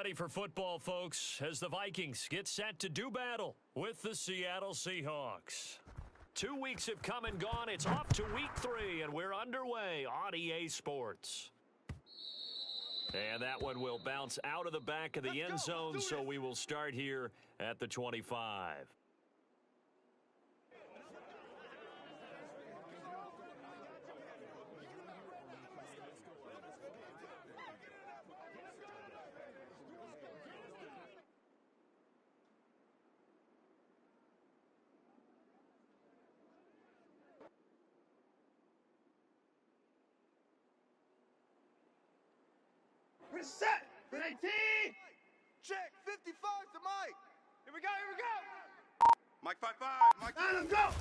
ready for football, folks, as the Vikings get set to do battle with the Seattle Seahawks. 2 weeks have come and gone. It's off to week 3, and we're underway on EA Sports. And that one will bounce out of the back of the end zone, so we will start here at the 25. We're set! 19! Check! 55 to Mike! Here we go, here we go! Mike 5-5! Mike 5-5!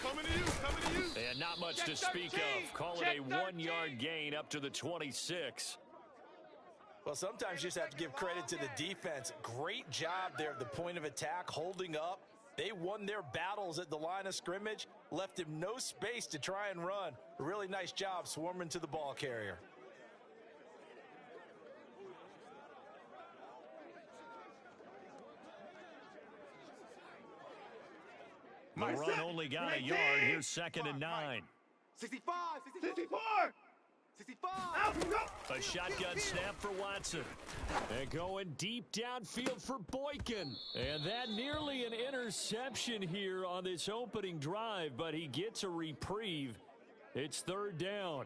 Coming to you! And not much to speak of. Call it a 1-yard gain up to the 26. Well, sometimes you just have to give credit to the defense. Great job there at the point of attack, holding up. They won their battles at the line of scrimmage, left him no space to try and run. A really nice job swarming to the ball carrier. The run only got a yard. Here's 2nd and 9. 65! 64! 65! A shotgun snap for Watson. And going deep downfield for Boykin. And that nearly an interception here on this opening drive, but he gets a reprieve. It's 3rd down.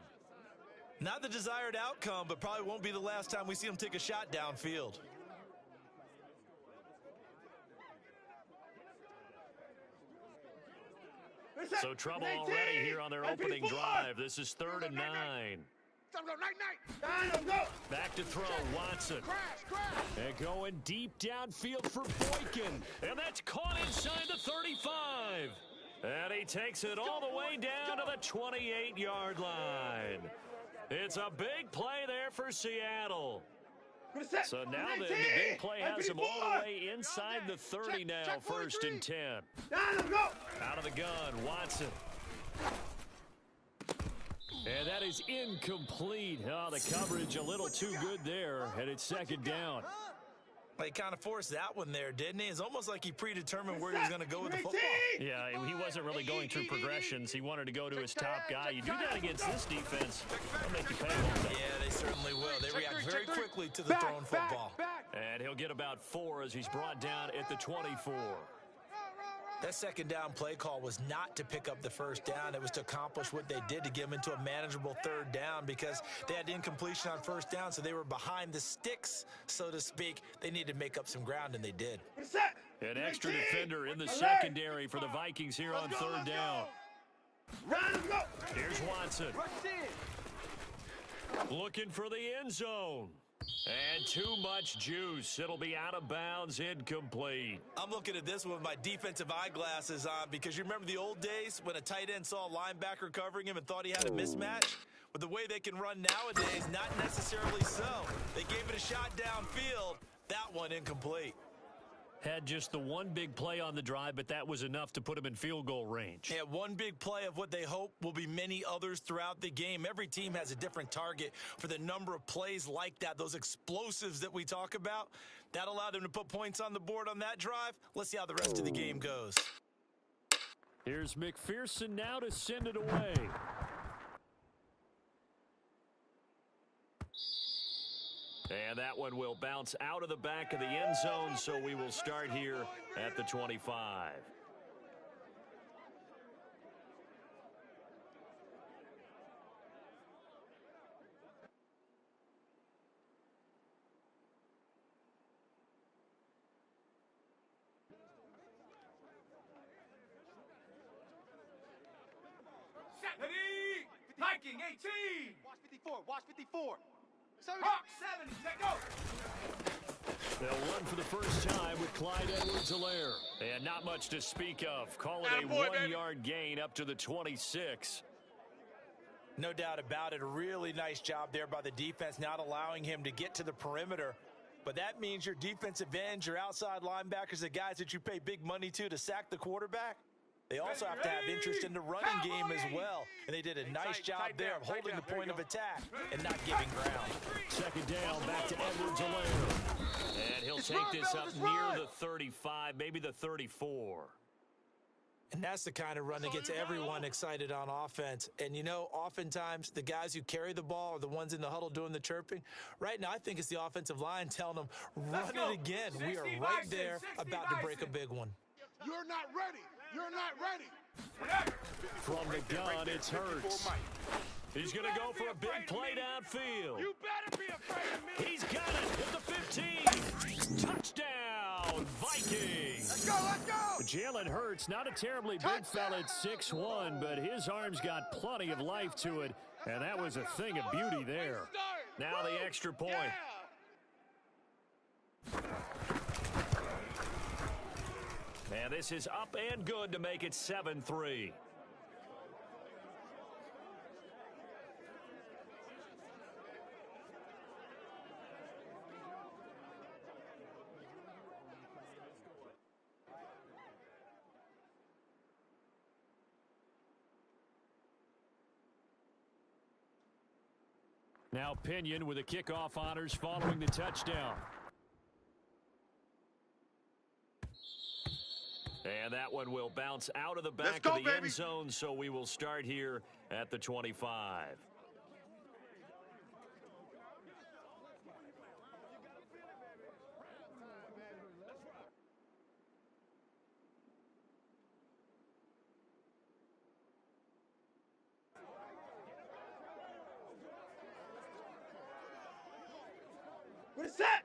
Not the desired outcome, but probably won't be the last time we see him take a shot downfield. So trouble already here on their opening drive. This is 3rd and 9. Back to throw, Watson. And going deep downfield for Boykin. And that's caught inside the 35. And he takes it all the way down to the 28-yard line. It's a big play there for Seattle. So now the big play has him all the way inside the 30 now, 1st and 10. Out of the gun, Watson. And that is incomplete. Oh, the coverage a little too good there, and it's 2nd down. He kind of forced that one there, didn't he? It's almost like he predetermined where he was going to go with the football. Yeah, he wasn't really going through progressions. He wanted to go to his top guy. You do that against this defense, they'll make you pay a little bit. Yeah, they certainly will. They react very quickly to the thrown football. And he'll get about 4 as he's brought down at the 24. That 2nd down play call was not to pick up the 1st down. It was to accomplish what they did to get him into a manageable 3rd down because they had incompletion on 1st down, so they were behind the sticks, so to speak. They needed to make up some ground, and they did. An extra defender in the secondary for the Vikings here on 3rd down. Here's Watson. Looking for the end zone. And too much juice. It'll be out of bounds, incomplete. I'm looking at this one with my defensive eyeglasses on because you remember the old days when a tight end saw a linebacker covering him and thought he had a mismatch? With the way they can run nowadays, not necessarily so. They gave it a shot downfield. That one incomplete. Had just the one big play on the drive, but that was enough to put him in field goal range. Yeah, one big play of what they hope will be many others throughout the game. Every team has a different target for the number of plays like that, those explosives that we talk about. That allowed them to put points on the board on that drive. Let's see how the rest of the game goes. Here's McPherson now to send it away. And that one will bounce out of the back of the end zone, so we will start here at the 25. Ready! Viking 18! Watch 54! Hawk 70, take go! They'll run for the first time with Clyde Edwards-Helaire. And not much to speak of. Call it a 1-yard gain up to the 26. No doubt about it. A really nice job there by the defense, not allowing him to get to the perimeter. But that means your defensive ends, your outside linebackers, the guys that you pay big money to sack the quarterback, they also have to have interest in the running game as well. And they did a nice job there of holding the point of attack and not giving ground. 2nd down, back to Edwards-Helaire. take this up near the 35, maybe the 34. And that's the kind of run that gets everyone excited on offense. And, you know, oftentimes the guys who carry the ball are the ones in the huddle doing the chirping. Right now, I think it's the offensive line telling them, run it again. We are right there about to break a big one. You're not ready. You're not ready. From the gun, it's Hurts. He's going to go for a big play downfield. You better be afraid of me. He's got it at the 15. Touchdown, Vikings. Let's go, let's go. Jalen Hurts, not a terribly big fella at 6'1", but his arm's got plenty of life to it, and that was a thing of beauty there. Now the extra point. And this is up and good to make it 7-3. Now Pinion with the kickoff honors following the touchdown. And that one will bounce out of the back of the end zone, so we will start here at the 25.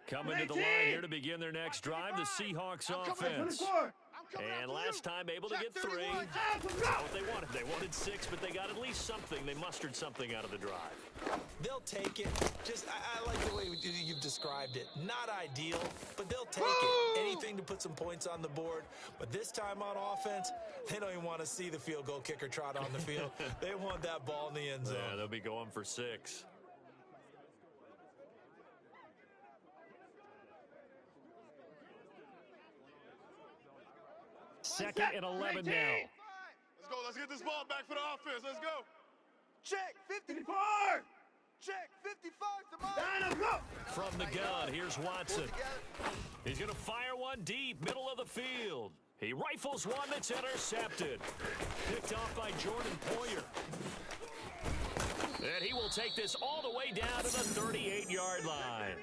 Coming to the line here to begin their next drive, the Seahawks offense. And last time able to get 3. Not what they wanted. They wanted 6, but they got at least something. They mustered something out of the drive. They'll take it. I like the way you've described it. Not ideal, but they'll take it. Anything to put some points on the board. But this time on offense, they don't even want to see the field goal kicker trot on the field. They want that ball in the end zone. Yeah, they'll be going for 6. Second and 11 now. Let's go. Let's get this ball back for the offense. Let's go. Check 54. Check 55 to mine. From the gun, here's Watson. He's going to fire one deep, middle of the field. He rifles one that's intercepted. Picked off by Jordan Poyer. And he will take this all the way down to the 38-yard line.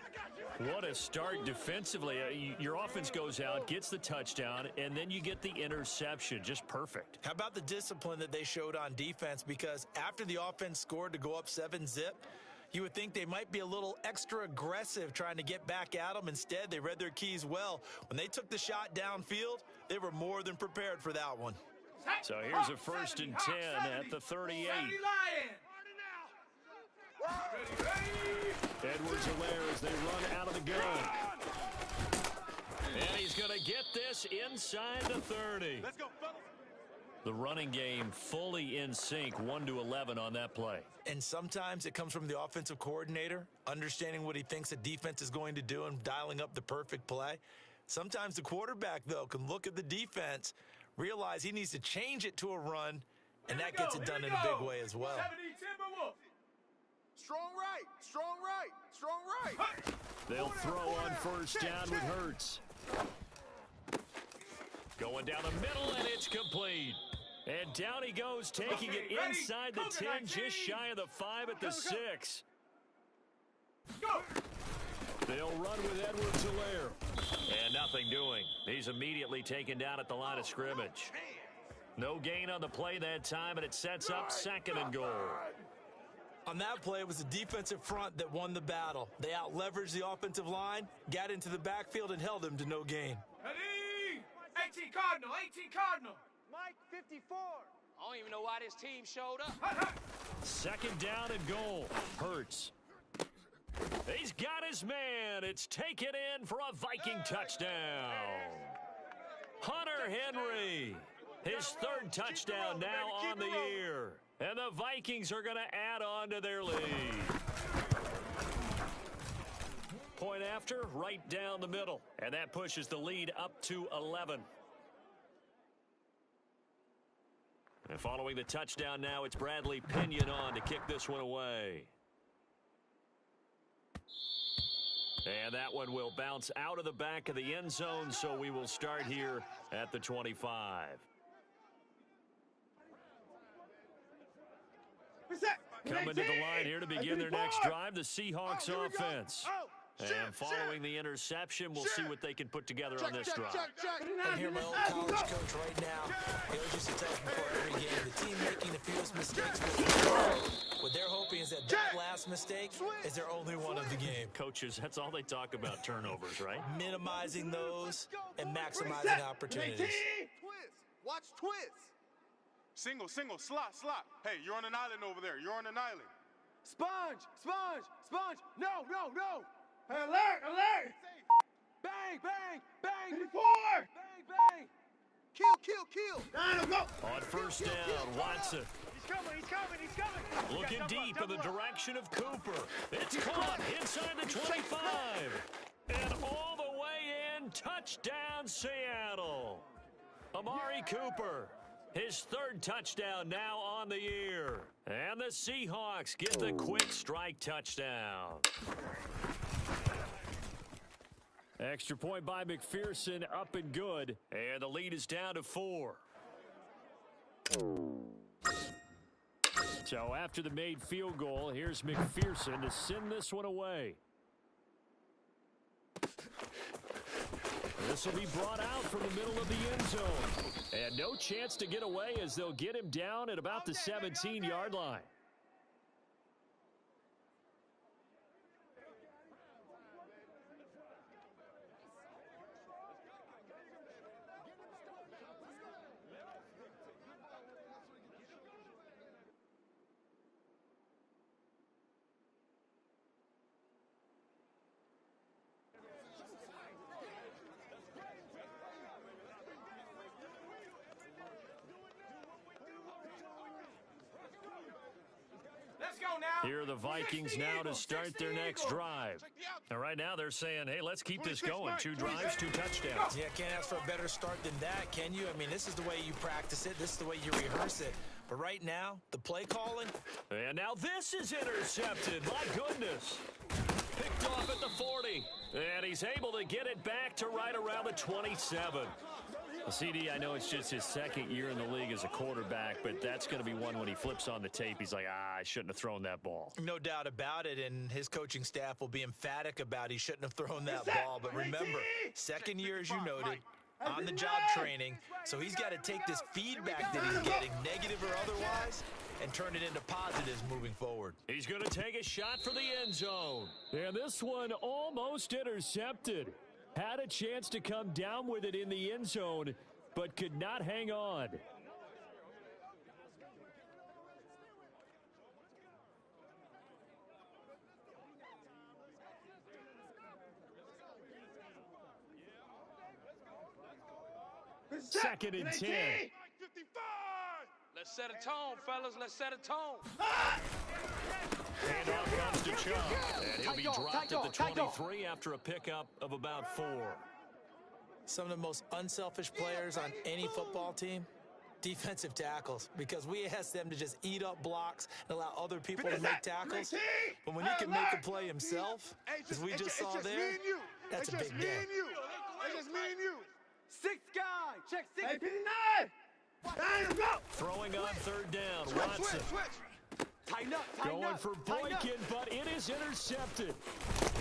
What a start defensively. Your offense goes out, gets the touchdown, and then you get the interception. Just perfect. How about the discipline that they showed on defense? Because after the offense scored to go up 7-zip, you would think they might be a little extra aggressive trying to get back at them. Instead, they read their keys well. When they took the shot downfield, they were more than prepared for that one. So here's a 1st and 10 at the 38. Edwards-Helaire as they run out of the gun. And he's going to get this inside the 30. Let's go, fellas. The running game fully in sync, 1-11 on that play. And sometimes it comes from the offensive coordinator, understanding what he thinks the defense is going to do and dialing up the perfect play. Sometimes the quarterback, though, can look at the defense, realize he needs to change it to a run, and that gets it done in a big way as well. Strong right, strong right, strong right. They'll throw on 1st down with Hurts. Going down the middle, and it's complete. And down he goes, taking it inside the 10, just shy of the 5 at the 6. They'll run with Edwards-Helaire. And nothing doing. He's immediately taken down at the line of scrimmage. No gain on the play that time, and it sets up 2nd and goal. On that play, it was the defensive front that won the battle. They out-leveraged the offensive line, got into the backfield, and held them to no gain. 18 Cardinal, 18 Cardinal. Mike, 54. I don't even know why this team showed up. 2nd down and goal. Hurts. He's got his man. It's taken in for a Viking touchdown. Hunter Henry. His 3rd touchdown now on the year. And the Vikings are going to add on to their lead. Point after, right down the middle. And that pushes the lead up to 11. And following the touchdown now, it's Bradley Pinion on to kick this one away. And that one will bounce out of the back of the end zone, so we will start here at the 25. Coming to the line here to begin their next drive, the Seahawks offense. And following the interception, we'll see what they can put together on this drive. I'm here, my old college coach right now. He always used to tell us before every game, the team making the fewest mistakes will win. What they're hoping is that last mistake is their only one of the game. Coaches, that's all they talk about, turnovers, right? Minimizing those and maximizing opportunities. Twist. Watch twist. Single, slot. Hey, you're on an island over there. You're on an island. Sponge. No. Hey, alert. Bang. 54. Bang. Kill. Go. On first down, Watson. He's coming. Looking deep in the direction of Cooper. It's caught inside the 25. And all the way in, touchdown Seattle. Amari Cooper, his third touchdown now on the year. And the Seahawks get the quick strike touchdown. Extra point by McPherson, up and good. And the lead is down to 4. So after the made field goal, here's McPherson to send this one away. This will be brought out from the middle of the end zone. And no chance to get away as they'll get him down at about the 17-yard line. Here are the Vikings now to start their next drive. And right now they're saying, hey, let's keep this going. 2 drives, 2 touchdowns. Yeah, can't ask for a better start than that, can you? I mean, this is the way you practice it. This is the way you rehearse it. But right now, the play calling. And now this is intercepted. My goodness. Picked off at the 40. And he's able to get it back to right around the 27. CD, I know it's just his second year in the league as a quarterback, but that's going to be one when he flips on the tape. He's like, I shouldn't have thrown that ball. No doubt about it, and his coaching staff will be emphatic about he shouldn't have thrown that ball. But remember, second year, as you noted, on-the-job training, so he's got to take this feedback that he's getting, negative or otherwise, and turn it into positives moving forward. He's going to take a shot for the end zone. And this one almost intercepted. Had a chance to come down with it in the end zone, but could not hang on. Second and 10. Let's set a tone, fellas. Let's set a tone. And off comes to Chubb. And he'll be dropped at the 23 after a pickup of about 4. Some of the most unselfish players on any football team, defensive tackles, because we ask them to just eat up blocks and allow other people to make tackles. But when he can make a play himself, as we just saw there, that's a big day. It's just me and you. 6 guy. Check 6. Hey, 59. Go. Throwing on third down, Watson. Tighten up. Going for Boykin, but it is intercepted.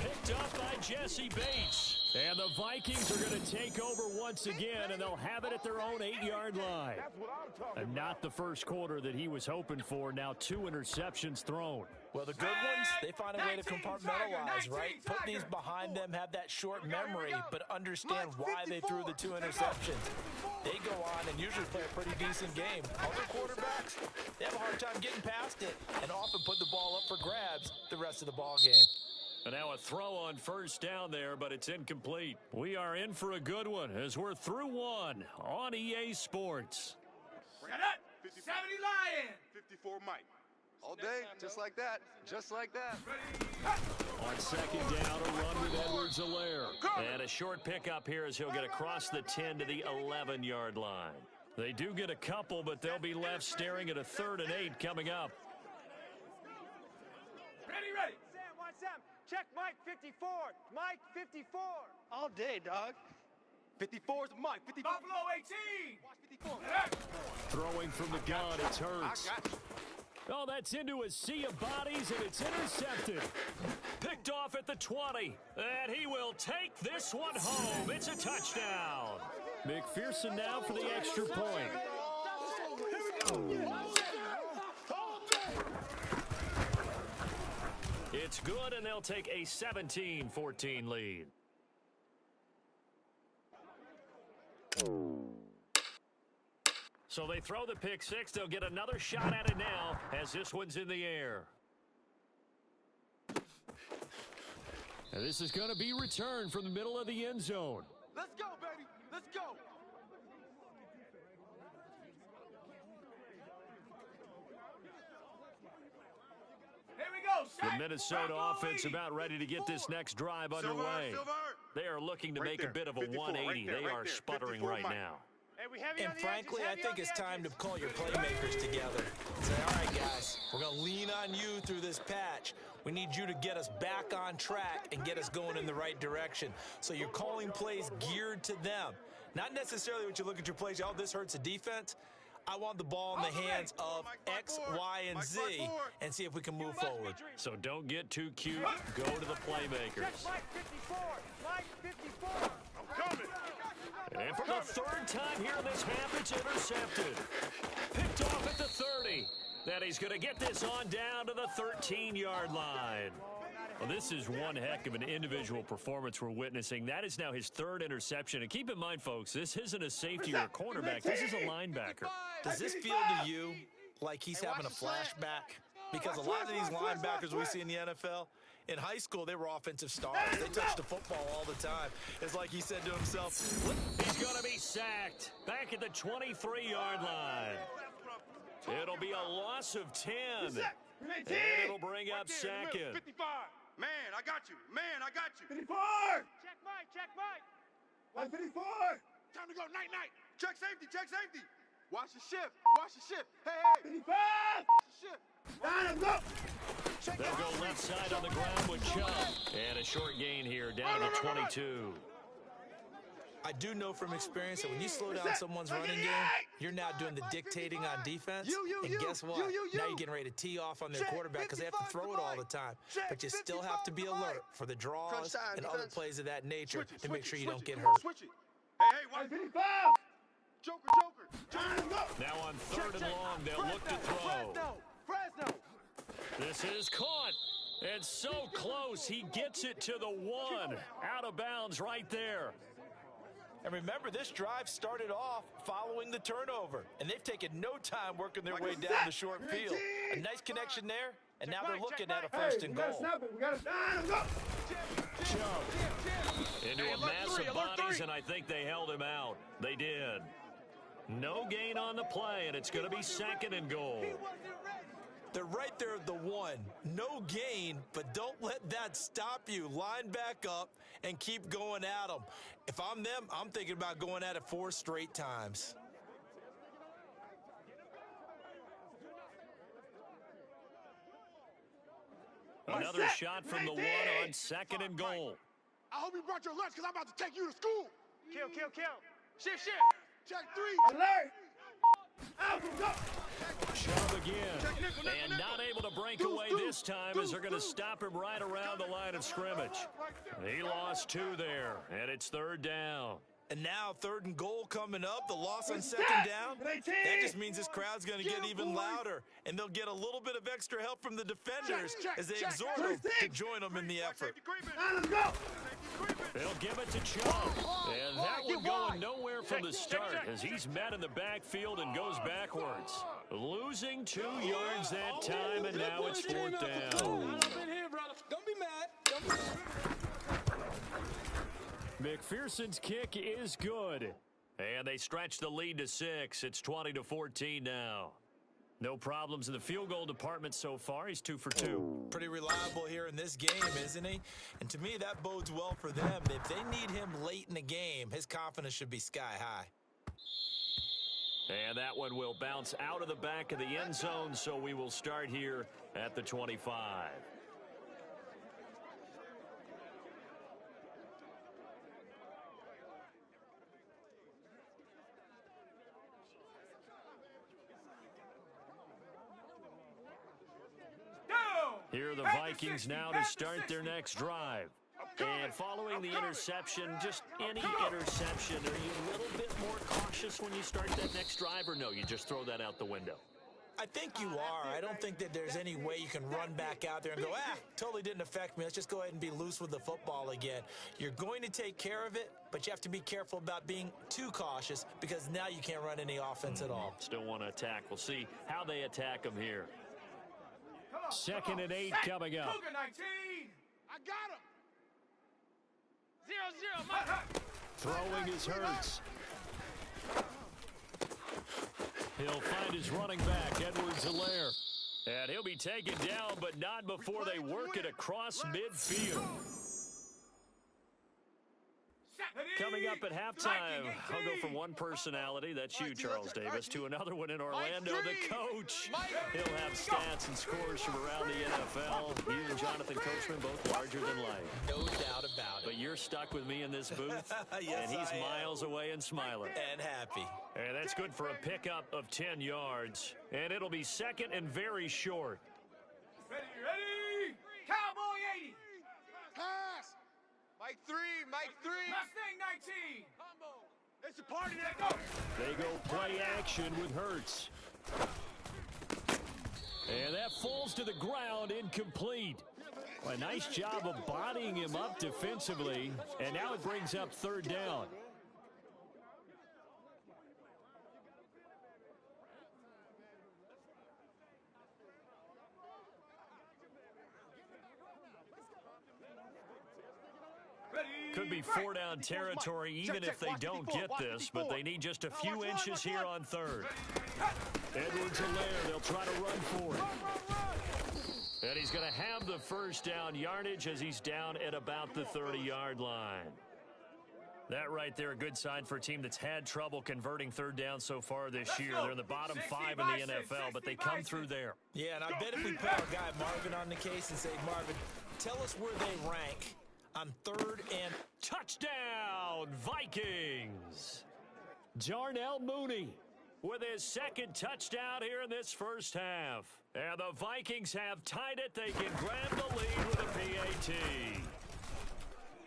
Picked up by Jesse Bates. And the Vikings are going to take over once again, and they'll have it at their own 8-yard line. And not the first quarter that he was hoping for. Now 2 interceptions thrown. Well, the good ones, they find a way to compartmentalize, right? Put these behind them, have that short memory, but understand why they threw the 2 interceptions. They go on and usually play a pretty decent game. Other quarterbacks, they have a hard time getting past it and often put the ball up for grabs the rest of the ball game. And now a throw on first down there, but it's incomplete. We are in for a good one as we're through 1 on EA Sports. Bring it up. 70 Lion. 54 Mike. All day, just like that. Just like that. On second down, a run with Edwards-Helaire. And a short pickup here as he'll get across the 10 to the 11-yard line. They do get a couple, but they'll be left staring at a 3rd and 8 coming up. Ready. Sam, watch Sam. Check Mike 54. Mike 54. All day, dog. 54's Mike. 54. Buffalo 18. Watch 54. Throwing from the gun, it's Hurts. Oh, that's into a sea of bodies, and it's intercepted. Picked off at the 20, and he will take this one home. It's a touchdown. McPherson now for the extra point. It's good, and they'll take a 17-14 lead. So they throw the pick six. They'll get another shot at it now as this one's in the air. And this is going to be returned from the middle of the end zone. Let's go, baby. Let's go. Here we go. The Minnesota offense about ready to get this next drive underway. They are looking to make a bit of a 180. They are sputtering right now. And frankly, I think it's time to call your playmakers together. Say, all right, guys, we're going to lean on you through this patch. We need you to get us back on track and get us going in the right direction. So you're calling plays geared to them. Not necessarily what you look at your plays, oh, this hurts the defense. I want the ball in the hands of X, Y, and Z and see if we can move forward. So don't get too cute. Go to the playmakers. Mike 54. Mike 54. I'm coming. And for the third time here in this half, it's intercepted. Picked off at the 30. Then he's going to get this on down to the 13-yard line. Well, this is one heck of an individual performance we're witnessing. That is now his third interception. And keep in mind, folks, this isn't a safety or a cornerback. This is a linebacker. Does this feel to you like he's having a flashback? Because a lot of these linebackers we see in the NFL, in high school, they were offensive stars. They touched the football all the time. It's like he said to himself, he's going to be sacked back at the 23-yard line. It'll be a loss of 10. And it'll bring up second. 55. Man, I got you. Man, I got you. 54. Check Mike. Check Mike. 54. Time to go. Night, night. Check safety. Check safety. Watch the shift. Watch the shift. Hey, hey. 55. Watch the shift. Let's go. They'll go left side on the ground with Chubb. And a short gain here down to 22. I do know from experience that when you slow down someone's running game, you're now doing the dictating on defense. And guess what? Now you're getting ready to tee off on their quarterback because they have to throw it all the time. But you still have to be alert for the draws and other plays of that nature to make sure you don't get hurt. Switch it. Hey, hey, watch 55. Joker. Now on third and long, they'll look to throw. Fresno. This is caught. And so close, he gets it to the 1. Out of bounds right there. And remember, this drive started off following the turnover. And they've taken no time working their way down the short field. A nice connection there, and now they're looking at a first and goal. Chubb into a mass of bodies, and I think they held him out. They did. No gain on the play, and it's going to be second and goal. They're right there at the 1. No gain, but don't let that stop you. Line back up and keep going at them. If I'm them, I'm thinking about going at it 4 straight times. Another shot from the 1 on second and goal. I hope you brought your lunch because I'm about to take you to school. Kill. Shift. Check 3. Alert. Chubb again. And not able to break away this time as they're going to stop him right around the line of scrimmage. He lost 2 there, and it's third down. And now third and goal coming up, the loss on second down. That just means this crowd's going to get even louder, and they'll get a little bit of extra help from the defenders as they exhort them to join them in the effort. They'll give it to Chubb. And that one going nowhere from the start as he's met in the backfield and goes backwards. Losing 2 yards that time, and now it's fourth down. Don't be mad. McPherson's kick is good. And they stretch the lead to 6. It's 20-14 now. No problems in the field goal department so far. He's 2 for 2. Pretty reliable here in this game, isn't he? And to me, that bodes well for them. If they need him late in the game, his confidence should be sky high. And that one will bounce out of the back of the end zone, so we will start here at the 25. Here are the Vikings now to start their next drive. And following the interception, just any interception, are you a little bit more cautious when you start that next drive, or no, you just throw that out the window? I think you are. I don't think that there's any way you can run back out there and go, totally didn't affect me. Let's just go ahead and be loose with the football again. You're going to take care of it, but you have to be careful about being too cautious because now you can't run any offense at all. Still want to attack. We'll see how they attack them here. 2nd and 8 coming up. Cougar 19. I got him. 0-0, Mike. Throwing is Hurts. He'll find his running back, Edwards-Helaire. And he'll be taken down, but not before they work it across midfield. Coming up at halftime, I'll go from one personality, that's you, Charles Davis, to another one in Orlando, the coach. He'll have stats and scores from around the NFL. You and Jonathan Coachman both larger than life. No doubt about it. But you're stuck with me in this booth, Yes, and he's miles away and smiling. And happy. And that's good for a pickup of 10 yards. And it'll be 2nd and very short. Ready? Cowboy 80. Pass. Mike 3, Mike 3. Mustang 19. It's a party, let go. They go play action with Hurts. And that falls to the ground, incomplete. A nice job of bodying him up defensively. And now it brings up 3rd down. Could be 4-down territory even if they don't get this, but they need just a few inches here on 3rd. Edwards-Helaire, they'll try to run for it. And he's going to have the 1st down yardage as he's down at about the 30-yard line. That right there, a good sign for a team that's had trouble converting 3rd down so far this year. They're in the bottom 5 in the NFL, but they come through there. Yeah, and I bet if we put our guy Marvin on the case and say, Marvin, tell us where they rank on 3rd and touchdown, Vikings. Darnell Mooney with his 2nd touchdown here in this first half. And the Vikings have tied it. They can grab the lead with a PAT.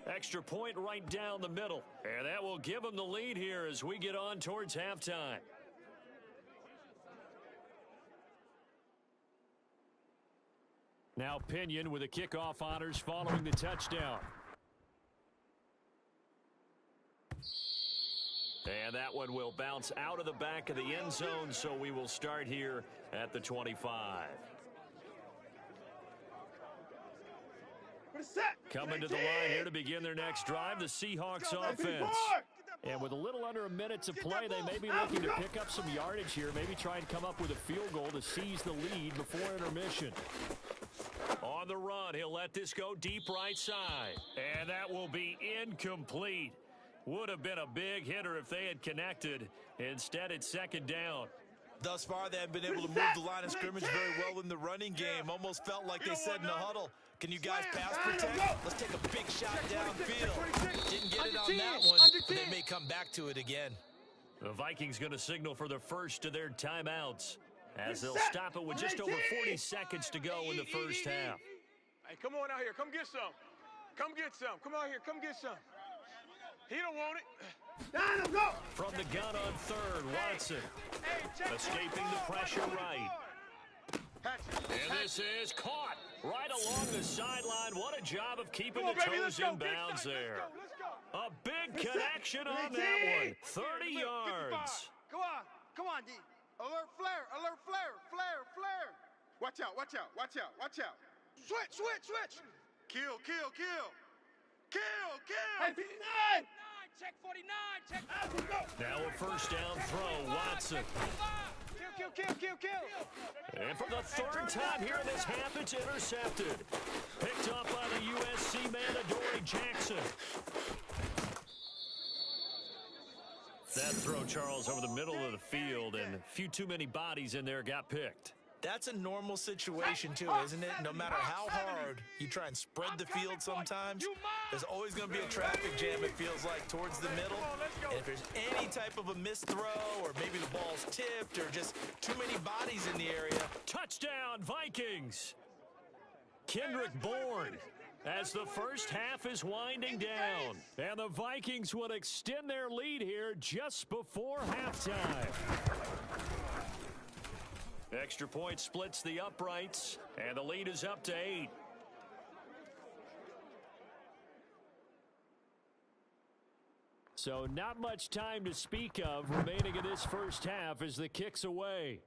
Extra point right down the middle. And that will give them the lead here as we get on towards halftime. Now Pinion with the kickoff honors following the touchdown. And that one will bounce out of the back of the end zone, so we will start here at the 25. Coming to the line here to begin their next drive, the Seahawks offense. And with a little under a minute to play, they may be looking to pick up some yardage here, maybe try and come up with a field goal to seize the lead before intermission. On the run, he'll let this go deep right side. And that will be incomplete. Would have been a big hitter if they had connected. Instead, it's 2nd down. Thus far, they have been able to move the line of scrimmage very well in the running game. Almost felt like they said in the huddle, can you guys pass protect? Let's take a big shot downfield. Didn't get it on that one, but they may come back to it again. The Vikings going to signal for the first of their timeouts as they'll stop it with just over 40 seconds to go in the first half. Hey, come on out here. Come get some. Come get some. Come out here. Come get some. He don't want it. From the gun on 3rd, Watson. Escaping the pressure right. And this is caught right along the sideline. What a job of keeping the toes in bounds there. A big connection on that one. 30 yards. Come on. Come on, D. Alert flare. Alert flare. Flare. Flare. Watch out. Watch out. Watch out. Watch out. Switch. Switch. Switch. Kill. Kill. Kill. Kill. Kill. Hey, 59. Check 49. Check. Now a 1st down throw, Watson. Kill. And for the 3rd time here in this half, it's intercepted. Picked up by the USC man, Adoree Jackson. That throw, Charles, over the middle of the field, and a few too many bodies in there got picked. That's a normal situation, too, isn't it? No matter how hard you try and spread the field sometimes, there's always going to be a traffic jam, it feels like, towards the middle. And if there's any type of a missed throw or maybe the ball's tipped or just too many bodies in the area. Touchdown, Vikings! Kendrick Bourne, as the first half is winding down. And the Vikings would extend their lead here just before halftime. Extra point splits the uprights, and the lead is up to 8. So not much time to speak of remaining in this first half as the kick's away.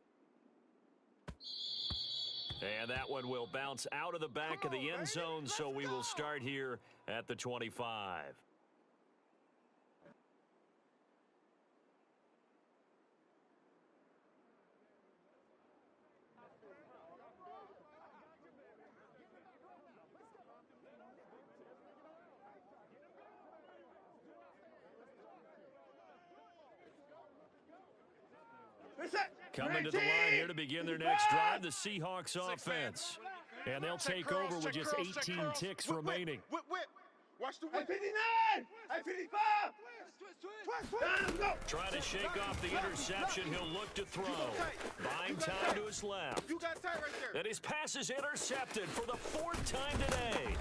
And that one will bounce out of the back of the end zone, so we will start here at the 25. Coming to the line here to begin their next drive, the Seahawks offense. And they'll take over with just 18 ticks remaining. Watch the whip. 59! 55! Trying to shake off the interception. He'll look to throw. Buying time to his left. You got time right there. And his pass is intercepted for the 4th time today.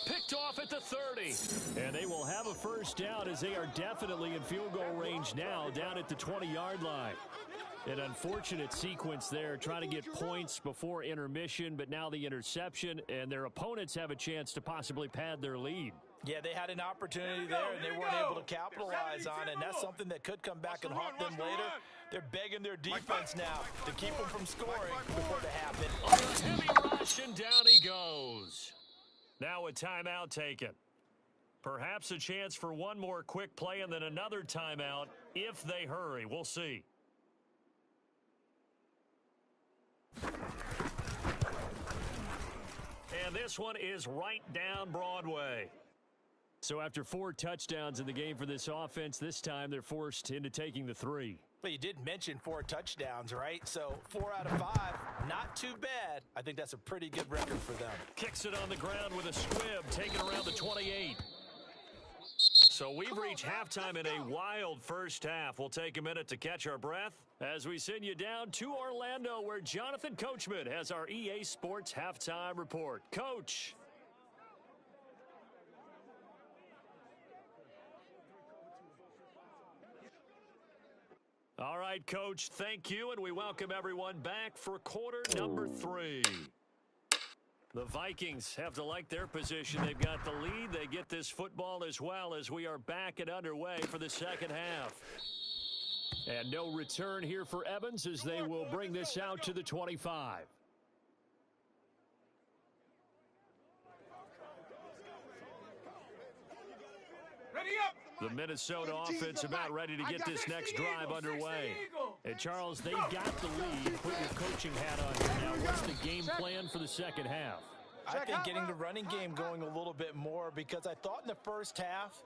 Picked off at the 30. And they will have a first down as they are definitely in field goal range now, down at the 20-yard line. An unfortunate sequence there, trying to get points before intermission, but now the interception, and their opponents have a chance to possibly pad their lead. Yeah, they had an opportunity there, and they weren't able to capitalize on it, and that's something that could come back and haunt them later. They're begging their defense now to keep them from scoring before they happen. Heavy rush, and down he goes. Now a timeout taken. Perhaps a chance for one more quick play and then another timeout if they hurry. We'll see. And this one is right down Broadway. So after 4 touchdowns in the game for this offense, this time they're forced into taking the 3. But you did mention 4 touchdowns, right? So 4 out of 5, not too bad. I think that's a pretty good record for them. Kicks it on the ground with a squib, taken around the 28. So we've reached halftime in a wild first half. We'll take a minute to catch our breath as we send you down to Orlando, where Jonathan Coachman has our EA Sports halftime report. Coach. All right, Coach, thank you, and we welcome everyone back for quarter number 3. The Vikings have to like their position. They've got the lead. They get this football as well as we are back and underway for the second half. And no return here for Evans as they will bring this out to the 25. Ready up! The Minnesota offense about ready to get this next drive underway. And, Charles, they've got the lead. Put your coaching hat on here now. What's the game plan for the second half? I think getting the running game going a little bit more, because I thought in the first half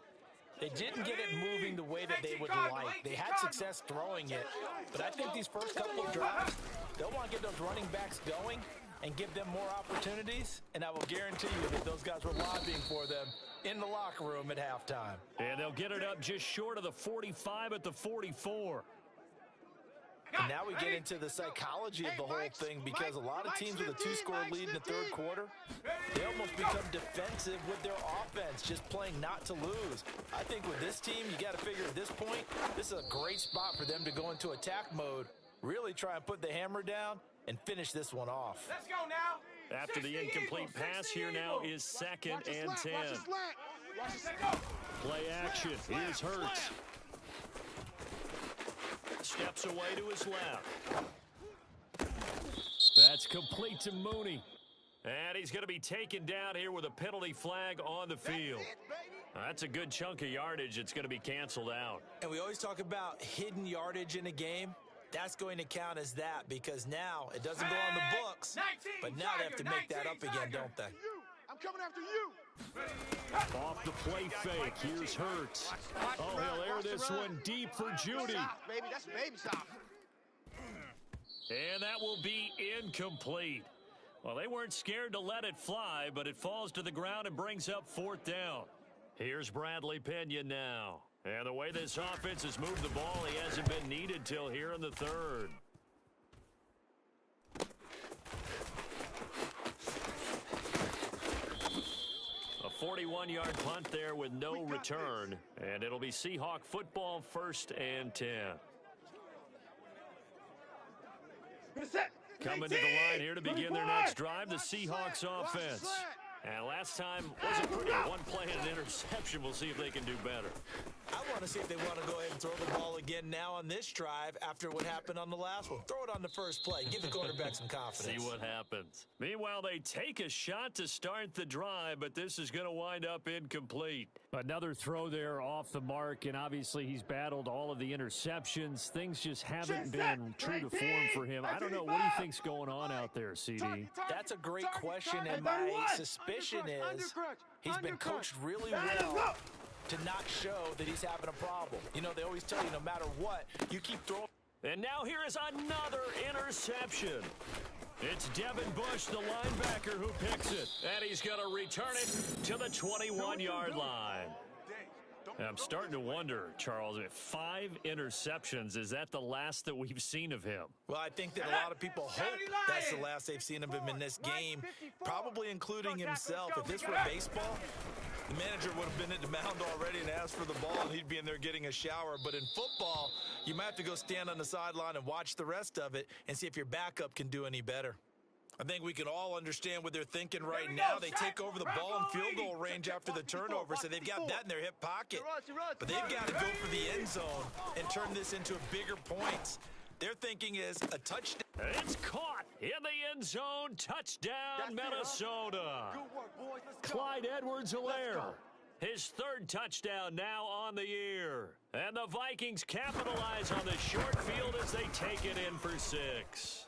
they didn't get it moving the way that they would like. They had success throwing it, but I think these first couple of drives, they'll want to get those running backs going and give them more opportunities, and I will guarantee you that those guys were lobbying for them in the locker room at halftime. And they'll get it up just short of the 45 at the 44. And now we get into the psychology of the whole thing, because a lot of teams with a 2-score lead in the third quarter, they almost become defensive with their offense, just playing not to lose. I think with this team, you got to figure at this point, this is a great spot for them to go into attack mode, really try and put the hammer down and finish this one off. Let's go now. After the incomplete pass, here now is 2nd and 10. Play action. Here's Hurts. Steps away to his left. That's complete to Mooney. And he's going to be taken down here with a penalty flag on the field. That's a good chunk of yardage. It's going to be canceled out. And we always talk about hidden yardage in a game. That's going to count as that, because now it doesn't go on the books, but now they have to make that up again, don't they? I'm coming after you. Off the play fake. Here's Hurts. Oh, he'll air this one deep for Judy. Baby, that's baby stop. And that will be incomplete. Well, they weren't scared to let it fly, but it falls to the ground and brings up 4th down. Here's Bradley Pinion now. And the way this offense has moved the ball, he hasn't been needed till here in the 3rd. 41-yard punt there with no return. And it'll be Seahawk football, 1st and 10. Coming to the line here to begin their next drive, the Seahawks offense. And last time wasn't pretty. One play and an interception. We'll see if they can do better. I want to see if they want to go ahead and throw the ball again now on this drive after what happened on the last one. Throw it on the first play. Give the quarterback some confidence. See what happens. Meanwhile, they take a shot to start the drive, but this is going to wind up incomplete. Another throw there off the mark, and obviously he's battled all of the interceptions. Things just haven't been true to form for him. I don't know. What do you think's going on out there, CD? That's a great question, and my suspicion is he's been coached really well to not show that he's having a problem. You know, they always tell you no matter what, you keep throwing. And now here is another interception. It's Devin Bush, the linebacker, who picks it. And he's going to return it to the 21-yard line. I'm starting to wonder, Charles, 5 interceptions, is that the last that we've seen of him? Well, I think that a lot of people hope that's the last they've seen of him in this game, probably including himself. If this were baseball, the manager would have been at the mound already and asked for the ball, and he'd be in there getting a shower. But in football, you might have to go stand on the sideline and watch the rest of it and see if your backup can do any better. I think we can all understand what they're thinking right now. They take over the ball in field goal range after the turnover, so they've got that in their hip pocket. But they've got to go for the end zone and turn this into bigger points. Their thinking is a touchdown. It's caught in the end zone. Touchdown, Minnesota. Clyde Edwards-Helaire. His 3rd touchdown now on the year. And the Vikings capitalize on the short field as they take it in for 6.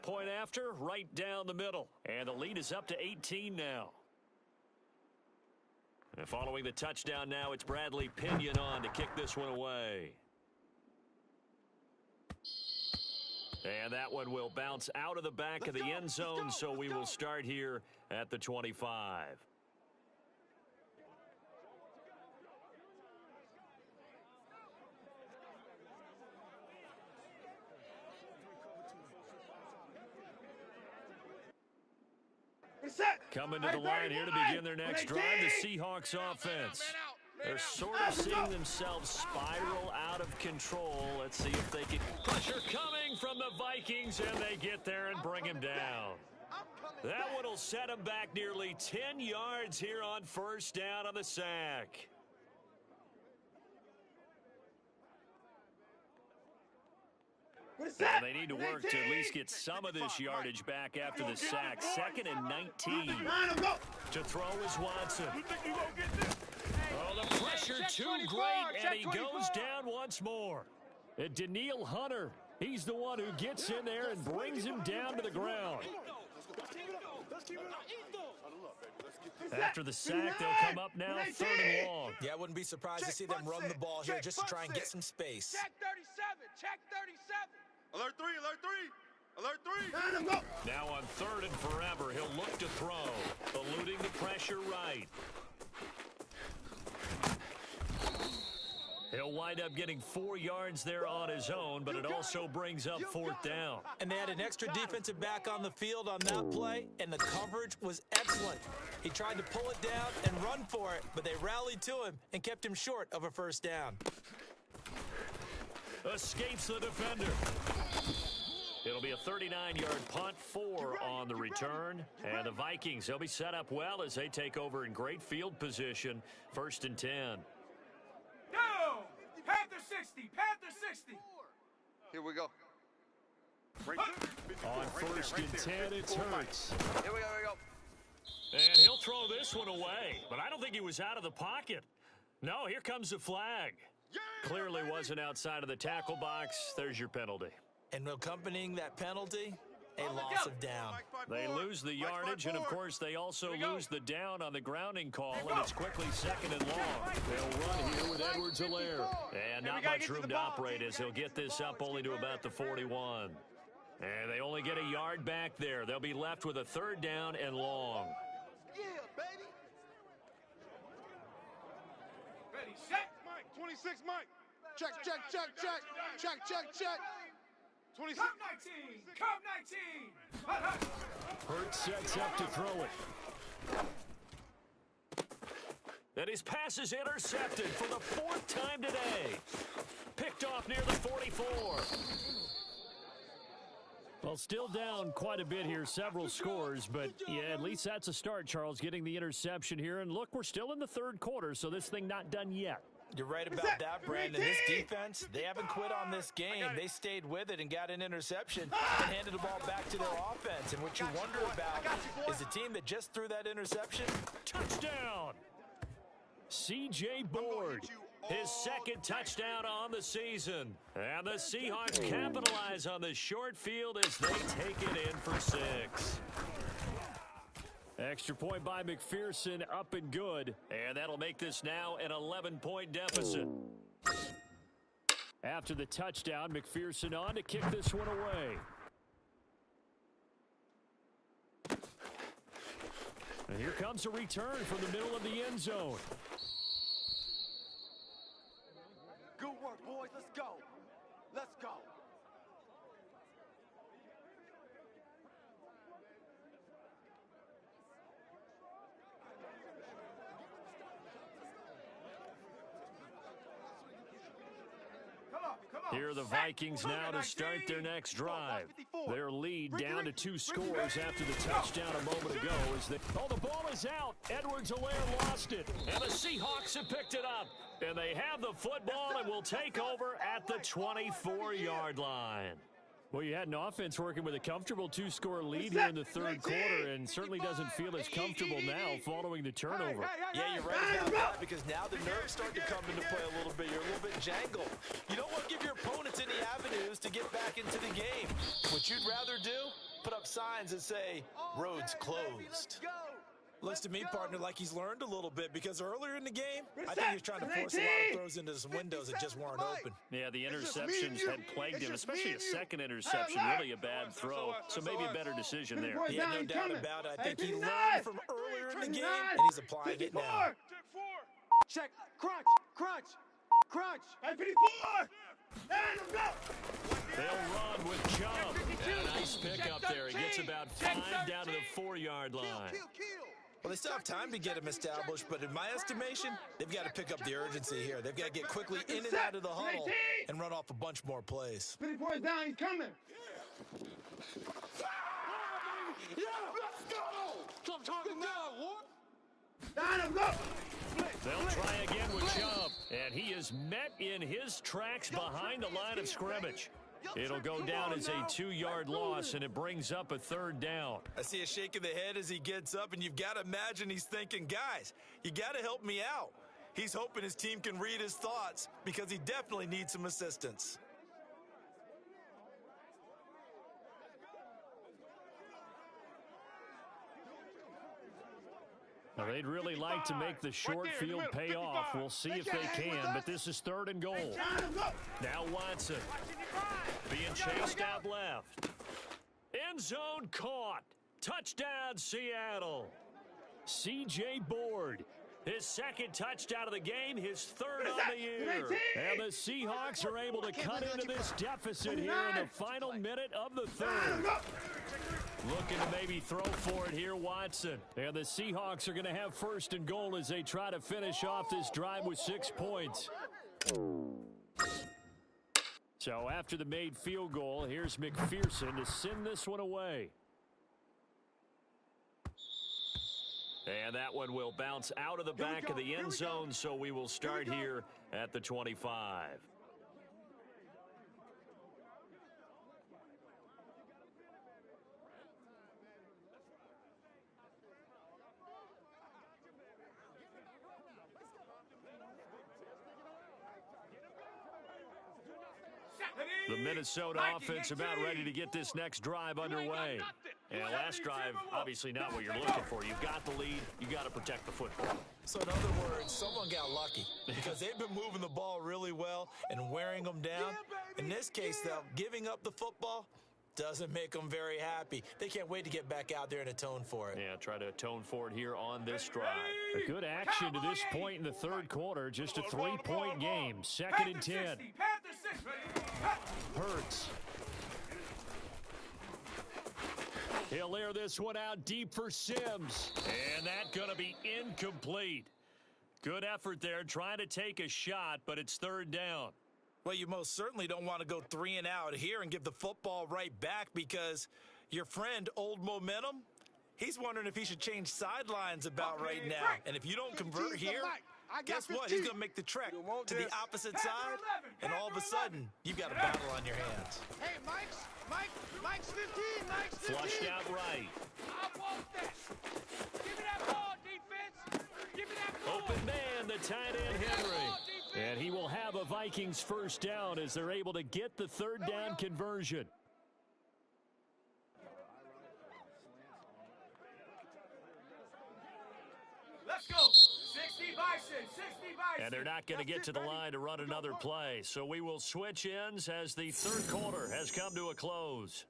Point after, right down the middle. And the lead is up to 18 now. And following the touchdown now, it's Bradley Pinion on to kick this one away. And that one will bounce out of the back of the end zone, so we will start here at the 25. Coming to the line here to begin their next drive, the Seahawks offense. They're sort of seeing themselves spiral out of control. Let's see if they can. Pressure coming from the Vikings, and they get there and bring him down. That one will set him back nearly 10 yards here on 1st down on the sack. And they need to work to at least get some of this yardage back after the sack. 2nd and 19. To throw is Watson. Oh, the pressure too great, and he goes down once more. And Daniil Hunter, he's the one who gets in there and brings him down to the ground. After the sack, they'll come up now 3rd and long. Yeah, I wouldn't be surprised to see them run the ball here just to try and get some space. Check 37. Check 37. Alert 3, alert 3. Alert 3. Now on 3rd and forever, he'll look to throw, eluding the pressure right. He'll wind up getting 4 yards there on his own, but it also brings up 4th down. And they had an extra defensive back on the field on that play, and the coverage was excellent. He tried to pull it down and run for it, but they rallied to him and kept him short of a 1st down. Escapes the defender. It'll be a 39-yard punt, 4 on the return. And the Vikings, they'll be set up well as they take over in great field position. 1st and 10. Go! Panther 60! Panther 60! Here we go. On 1st and 10, it's Hurts. Here we go. And he'll throw this one away. But I don't think he was out of the pocket. No, here comes the flag. Clearly wasn't outside of the tackle box. There's your penalty. And accompanying that penalty, a loss of down. They lose the yardage, and of course they also lose the down on the grounding call, and it's quickly 2nd and long. They'll run here with Edwards-Helaire. And not much room to operate as he'll get this up only to about the 41. And they only get a yard back there. They'll be left with a 3rd down and long. Yeah, baby. Ready, set. Mike, 26, Mike. Check. 26. Come 19. Come 19. Hurts sets up to throw it. And his pass is intercepted for the 4th time today. Picked off near the 44. Well, still down quite a bit here, several scores, but yeah, at least that's a start, Charles, getting the interception here. And look, we're still in the 3rd quarter, so this thing not done yet. You're right about that, Brandon. This defense, they haven't quit on this game. They stayed with it and got an interception and handed the ball back to their offense. And what you wonder about is the team that just threw that interception. Touchdown! C.J. Board. His 2nd touchdown on the season. And the Seahawks capitalize on the short field as they take it in for 6. Extra point by McPherson, up and good. And that'll make this now an 11-point deficit. After the touchdown, McPherson on to kick this one away. And here comes a return from the middle of the end zone. Good work, boys. Let's go. Let's go. Here are the Vikings now to start their next drive. Their lead down to 2 scores after the touchdown a moment ago. Oh, the ball is out. Edwards-Helaire lost it. And the Seahawks have picked it up. And they have the football and will take over at the 24-yard line. Well, you had an offense working with a comfortable 2-score lead here in the 3rd quarter and certainly doesn't feel as comfortable now following the turnover. Yeah, you're right about that because now the nerves start to come into play a little bit. You're a little bit jangled. You don't want to give your opponents any avenues to get back into the game. What you'd rather do, put up signs that say, roads closed. Looks to me, partner, like he's learned a little bit because earlier in the game, I think he was trying to force a lot of throws into some windows that just weren't open. Yeah, the interceptions had plagued him, especially a 2nd interception, really a bad throw. So maybe a better decision there. Yeah, no doubt about it. I think he learned from earlier in the game, and he's applying it now. Check. Crunch. Crunch. Crunch. 54. They'll run with Chubb. And a nice pickup there. He gets about 5 down to the 4-yard line. Well, they still have time to get him established, but in my estimation, they've got to pick up the urgency here. They've got to get quickly in and out of the huddle and run off a bunch more plays. 54 down, he's coming. Yeah, let's go. Stop talking now, Warren. Go. They'll try again with Chubb, and he is met in his tracks behind the line of scrimmage. It'll go down as a 2-yard loss, and it brings up a 3rd down. I see a shake of the head as he gets up, and you've got to imagine he's thinking, guys, you got to help me out. He's hoping his team can read his thoughts because he definitely needs some assistance. Well, they'd really like to make the short field pay off. We'll see if they can, but this is 3rd and goal. Now Watson being chased out left. End zone caught. Touchdown, Seattle. C.J. Board. His 2nd touchdown of the game, his 3rd on the year. And the Seahawks are able to cut into this deficit here in the final minute of the 3rd. Looking to maybe throw for it here, Watson. And the Seahawks are going to have 1st and goal as they try to finish off this drive with 6 points. So after the made field goal, here's McPherson to send this one away. And that one will bounce out of the back of the end zone, so we will start here at the 25. The Minnesota offense about ready to get this next drive underway. And last drive, obviously not what you're looking for. You've got the lead. You've got to protect the football. So in other words, someone got lucky because they've been moving the ball really well and wearing them down. In this case, though, giving up the football doesn't make them very happy. They can't wait to get back out there and atone for it. Yeah, try to atone for it here on this drive. A good action to this point in the 3rd quarter. Just a 3-point game. 2nd and 10. Hurts. He'll air this one out deep for Sims. And that's going to be incomplete. Good effort there, trying to take a shot, but it's third down. Well, you most certainly don't want to go 3 and out here and give the football right back, because your friend, Old Momentum, he's wondering if he should change sidelines about right now. And if you don't convert here, guess what? He's going to make the trek to the opposite side, and all of a sudden, you've got a battle on your hands. Hey, Mike's 15, Mike's 15. Flushed out right. I want that. Give me that ball, defense. Give me that ball. Open man, the tight end Henry. And he will have a Vikings first down as they're able to get the third down conversion. Let's go. 60 Bison, 60 Bison. And they're not going to get to the line to run another play. So we will switch ends as the third quarter has come to a close.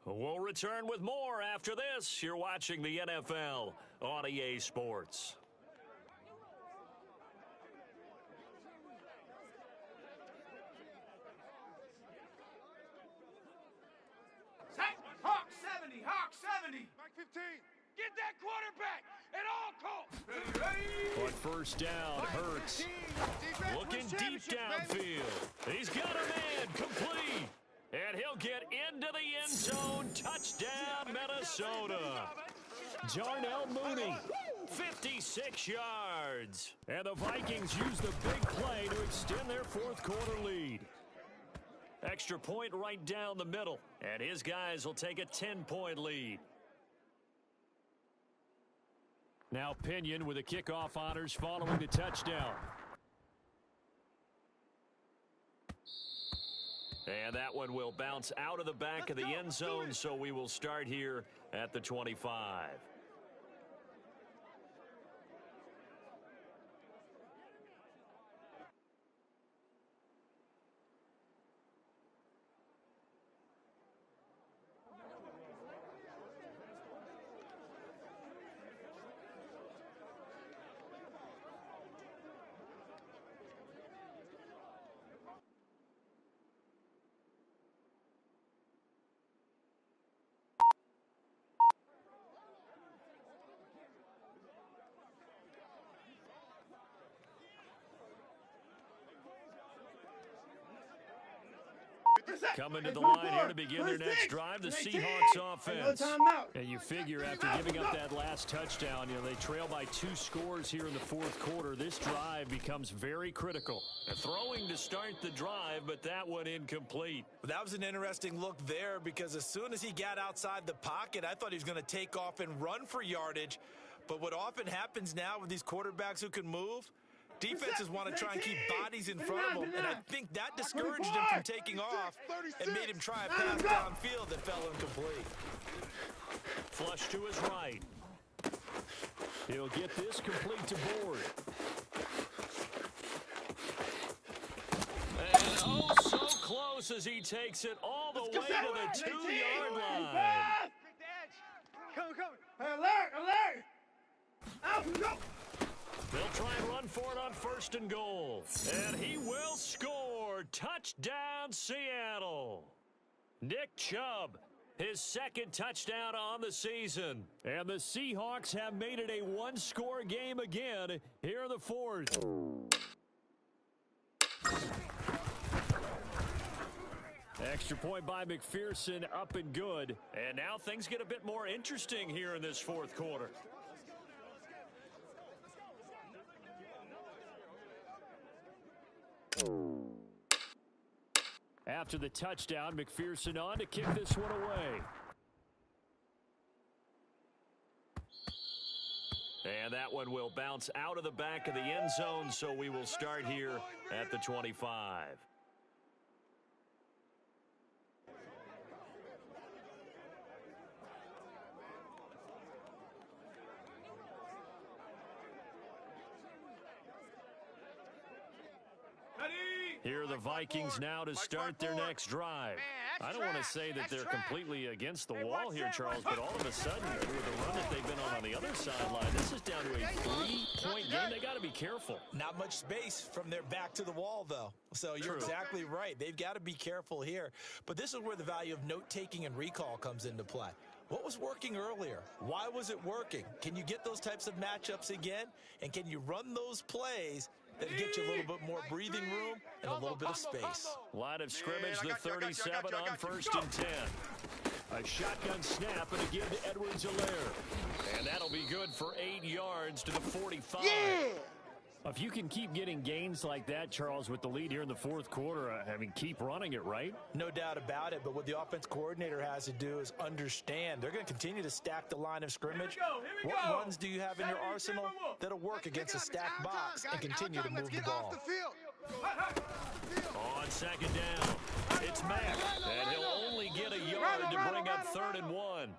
We'll return with more after this. You're watching the NFL on EA Sports. Hawk 70, Hawk 70. Mike 15. Get that quarterback at all costs. On first down, Hurts looking deep downfield. He's got a man complete. And he'll get into the end zone. Touchdown, Minnesota. Darnell Mooney, 56 yards. And the Vikings use the big play to extend their fourth quarter lead. Extra point right down the middle. And his guys will take a 10-point lead. Now Pinion with the kickoff honors following the touchdown. And that one will bounce out of the back of the end zone, so we will start here at the 25. Coming to the line here to begin their next drive, the Seahawks offense. And you figure after giving up that last touchdown, they trail by 2 scores here in the fourth quarter. This drive becomes very critical. Throwing to start the drive, but that one incomplete. That was an interesting look there, because as soon as he got outside the pocket, I thought he was going to take off and run for yardage. But what often happens now with these quarterbacks who can move, defenses want to try and keep bodies in front of them, and I think that discouraged him from taking off and made him try a pass downfield that fell incomplete. Flush to his right. He'll get this complete to Board. And oh, so close as he takes it all the way to the 2-yard line. Come. Alert! Out we go! They'll try and run for it on first and goal. And he will score. Touchdown, Seattle. Nick Chubb, his second touchdown on the season. And the Seahawks have made it a one-score game again here in the fourth. Extra point by McPherson, up and good. And now things get a bit more interesting here in this fourth quarter. After the touchdown, McPherson on to kick this one away. And that one will bounce out of the back of the end zone, so we will start here at the 25. Here are the Vikings now to start their next drive. I don't want to say that they're completely against the wall here, Charles, but all of a sudden, with the run that they've been on the other sideline, this is down to a 3-point game. They got to be careful. Not much space from their back to the wall, though. So you're exactly right. They've got to be careful here. But this is where the value of note-taking and recall comes into play. What was working earlier? Why was it working? Can you get those types of matchups again? And can you run those plays that get you a little bit more breathing room and a little bit of space? Line of scrimmage, the 37 on 1st and 10. A shotgun snap, and again to Edwards-Helaire. And that'll be good for 8 yards to the 45. Yeah! If you can keep getting gains like that, Charles, with the lead here in the fourth quarter, I mean, keep running it, right? No doubt about it, but what the offense coordinator has to do is understand. They're going to continue to stack the line of scrimmage. What runs do you have in your arsenal that'll work against a stacked box and continue to move the ball? On second down, it's Mack, and he'll only get a yard to bring up 3rd and 1.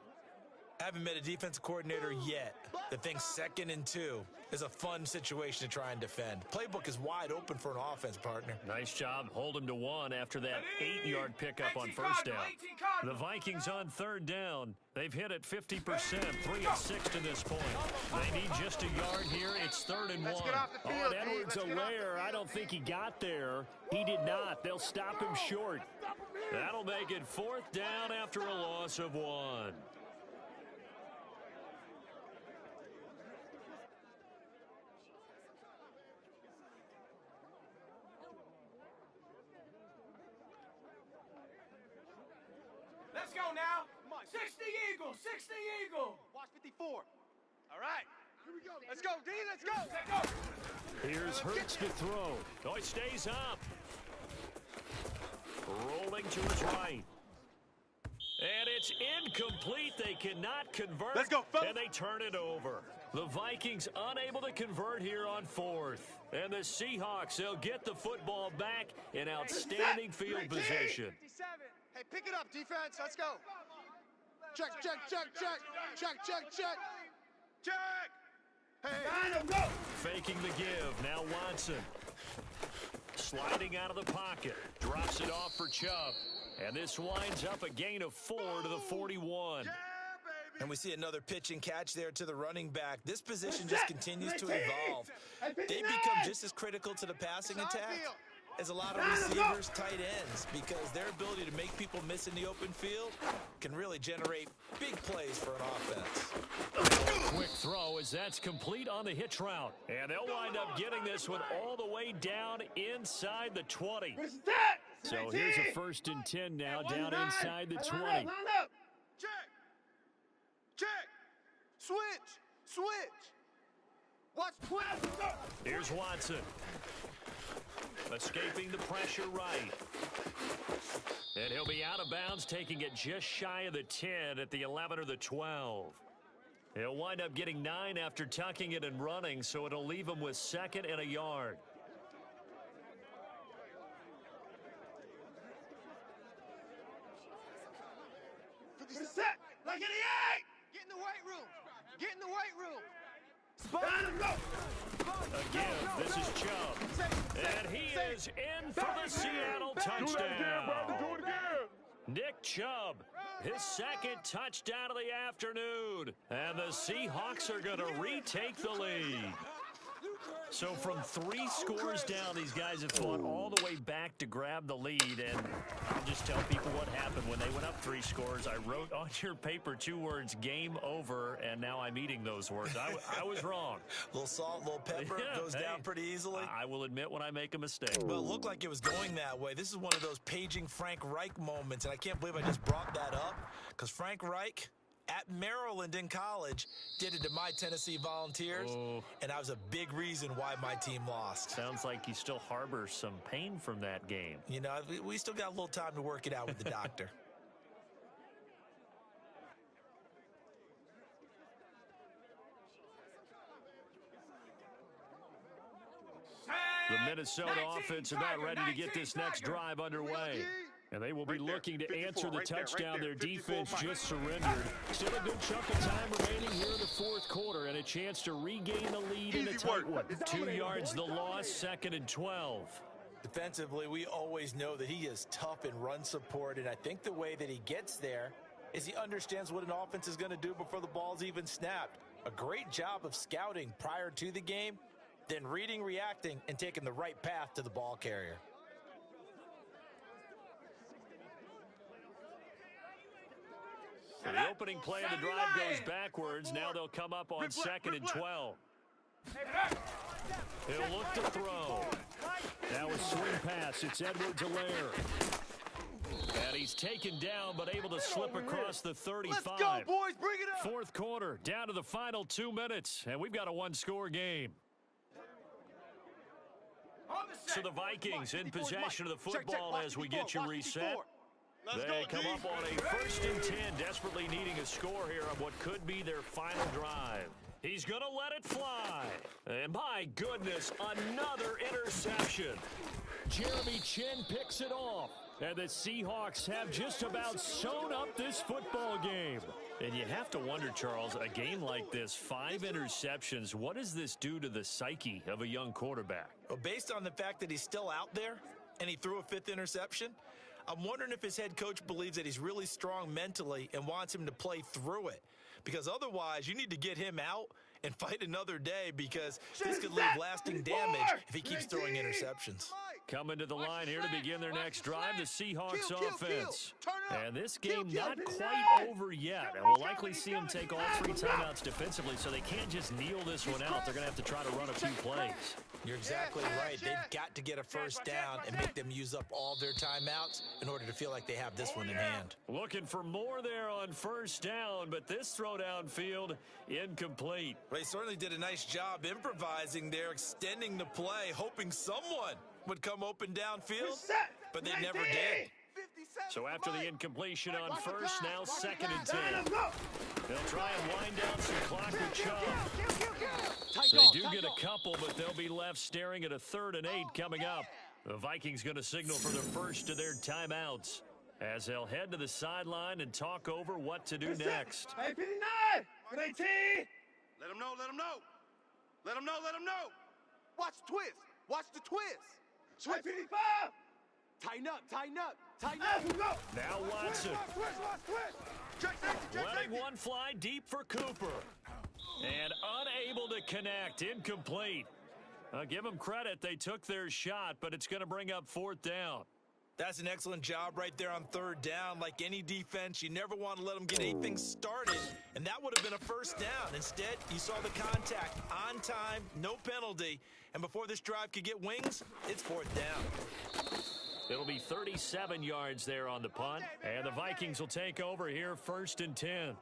Haven't met a defensive coordinator yet that thinks 2nd and 2 is a fun situation to try and defend. Playbook is wide open for an offense, partner. Nice job. Hold him to 1 after that 8-yard pickup on 1st down. The Vikings on 3rd down. They've hit it 50%, 3 of 6 to this point. They need just a yard here. It's 3rd and 1. On Edwards-Helaire, I don't think he got there. He did not. They'll stop him short. That'll make it 4th down after a loss of 1. Let's go now. 60 Eagle, 60 Eagle. Watch 54. All right. Here we go. Let's go, D. Let's go. Let's go. Here's Hurts to throw. Oh, he stays up. Rolling to his right. And it's incomplete. They cannot convert. Let's go, fellas. And they turn it over. The Vikings unable to convert here on 4th. And the Seahawks, they'll get the football back in outstanding field position. 57. Hey, pick it up, defense. Let's go. Check, check, check, check. Check, check, check. Check. Hey. Go. Faking the give. Now Watson. Sliding out of the pocket. Drops it off for Chubb. And this winds up a gain of 4 to the 41. Yeah, baby. And we see another pitch and catch there to the running back. This position just continues to evolve. They become just as critical to the passing attack as a lot of receivers, tight ends, because their ability to make people miss in the open field can really generate big plays for an offense. Quick throw as that's complete on the hitch route. And they'll wind up getting this one all the way down inside the 20. So here's a 1st and 10 now down inside the 20. Check. Check. Switch. Switch. Watch. Here's Watson. Escaping the pressure right. And he'll be out of bounds, taking it just shy of the 10 at the 11 or the 12. He'll wind up getting 9 after tucking it and running, so it'll leave him with 2nd and a yard. Like an 88! Get in the weight room! Get in the weight room! Again, this is Chubb. And he is in for the Seattle touchdown. Nick Chubb, his 2nd touchdown of the afternoon. And the Seahawks are going to retake the lead. So from 3 scores down, these guys have fought all the way back to grab the lead. And I'll just tell people what happened when they went up 3 scores. I wrote on your paper 2 words, game over, and now I'm eating those words. I was wrong. A little salt, a little pepper, goes down pretty easily. I will admit when I make a mistake. Well, it looked like it was going that way. This is one of those paging Frank Reich moments, and I can't believe I just brought that up, because Frank Reich at Maryland in college did it to my Tennessee Volunteers, and that was a big reason why my team lost. Sounds like you still harbor some pain from that game. You know, we still got a little time to work it out with the doctor. The Minnesota offense about ready to get this next drive underway. And they will be looking to answer the touchdown. Their defense just surrendered. Still a good chunk of time remaining here in the fourth quarter and a chance to regain the lead in a tight one. 2 yards the loss, 2nd and 12. Defensively, we always know that he is tough in run support, and I think the way that he gets there is he understands what an offense is going to do before the ball's even snapped. A great job of scouting prior to the game, then reading, reacting, and taking the right path to the ball carrier. The opening play of the drive goes backwards. Now they'll come up on 2nd and 12. He'll look to throw. Now a swing pass. It's Edwards-Helaire. And he's taken down, but able to slip across the 35. Let's go, boys. Bring it up. Fourth quarter, down to the final 2 minutes, and we've got a one-score game. So the Vikings in possession of the football as we get you reset. They come up on a 1st and 10, desperately needing a score here on what could be their final drive. He's going to let it fly. And my goodness, another interception. Jeremy Chin picks it off. And the Seahawks have just about sewn up this football game. And you have to wonder, Charles, a game like this, 5 interceptions, what does this do to the psyche of a young quarterback? Well, based on the fact that he's still out there and he threw a 5th interception, I'm wondering if his head coach believes that he's really strong mentally and wants him to play through it. Because otherwise, you need to get him out and fight another day, because this could leave lasting damage if he keeps throwing interceptions. Coming to the line here to begin their next drive, the Seahawks offense. And this game not quite over yet. And we'll likely see them take all 3 timeouts defensively, so they can't just kneel this one out. They're going to have to try to run a few plays. You're exactly right. They've got to get a first down and make them use up all their timeouts in order to feel like they have this one in hand. Looking for more there on first down, but this throw downfield incomplete. They certainly did a nice job improvising there, extending the play, hoping someone would come open downfield, but they never did. So after the incompletion on first, now 2nd and 10. They'll try and wind down some clock with Chubb. They do get a couple, but they'll be left staring at a 3rd and 8 coming up. The Vikings going to signal for the first of their timeouts as they'll head to the sideline and talk over what to do next. Hey, 59! Good 18! Let him know, let him know. Let him know, let him know. Watch the twist. Watch the twist. Switch 55! Tighten up, tighten up, tighten up. Now Watson. Letting one fly deep for Cooper. And unable to connect. Incomplete. Give them credit. They took their shot, but it's going to bring up 4th down. That's an excellent job right there on 3rd down. Like any defense, you never want to let them get anything started, and that would have been a first down. Instead, you saw the contact on time, no penalty, and before this drive could get wings, it's 4th down. It'll be 37 yards there on the punt, and the Vikings will take over here 1st and 10.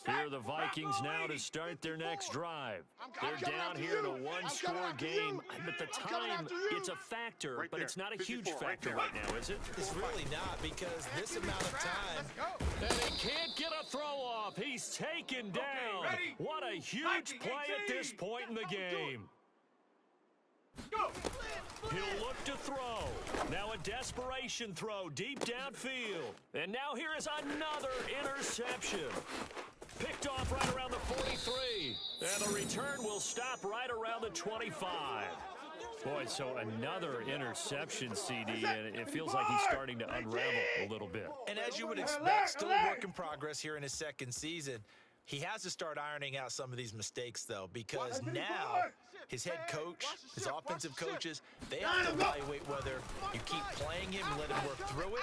Here are the Vikings now to start their next drive. They're down here in a one-score game, but the time, it's a factor, but it's not a huge factor right now, is it? It's really not, because this amount of time. And he can't get a throw off. He's taken down. What a huge play at this point in the game. He'll look to throw. Now a desperation throw deep downfield. And now here is another interception. Picked off right around the 43. And the return will stop right around the 25. Boy, so another interception, CD, and it feels like he's starting to unravel a little bit. And as you would expect, still a work in progress here in his 2nd season. He has to start ironing out some of these mistakes, though, because now his head coach, his offensive coaches, they have to evaluate whether you keep playing him and let him work through it,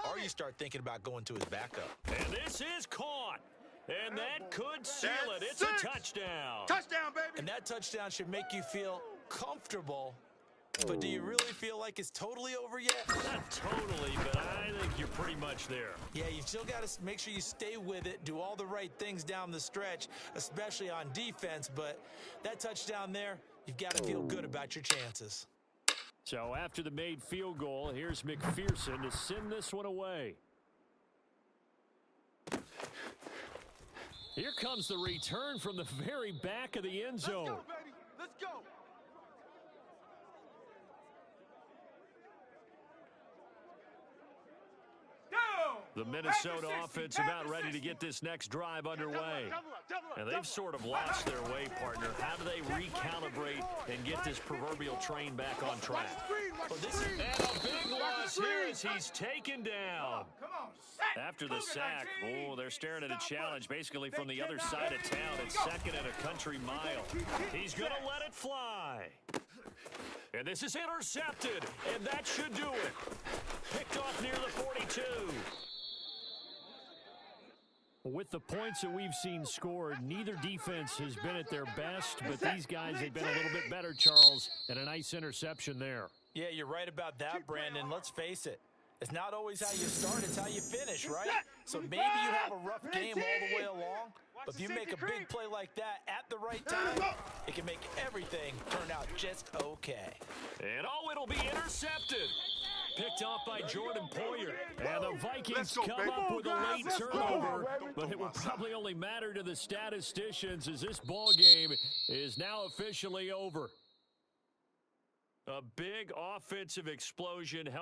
or you start thinking about going to his backup. And this is caught. And that could seal it. It's a touchdown. Touchdown, baby. And that touchdown should make you feel comfortable. But do you really feel like it's totally over yet? Not totally, but I think you're pretty much there. Yeah, you still got to make sure you stay with it, do all the right things down the stretch, especially on defense. But that touchdown there, you've got to feel good about your chances. So after the made field goal, here's McPherson to send this one away. Here comes the return from the very back of the end zone. Let's go, baby. Let's go. The Minnesota offense about ready to get this next drive underway. And they've sort of lost their way, partner. How do they recalibrate and get this proverbial train back on track? Well, this is a big loss here as he's taken down. After the sack, they're staring at a challenge basically from the other side of town. It's 2nd and a country mile. He's going to let it fly. And this is intercepted, and that should do it. Picked off near the 42. With the points that we've seen scored, neither defense has been at their best, but these guys have been a little bit better, Charles, and a nice interception there. Yeah, you're right about that, Brandon. Let's face it. It's not always how you start, it's how you finish, right? So maybe you have a rough game all the way along, but if you make a big play like that at the right time, it can make everything turn out just okay. And it'll be intercepted. Picked off by Jordan Poyer. And the Vikings come up with a late turnover, but it will probably only matter to the statisticians as this ball game is now officially over. A big offensive explosion helped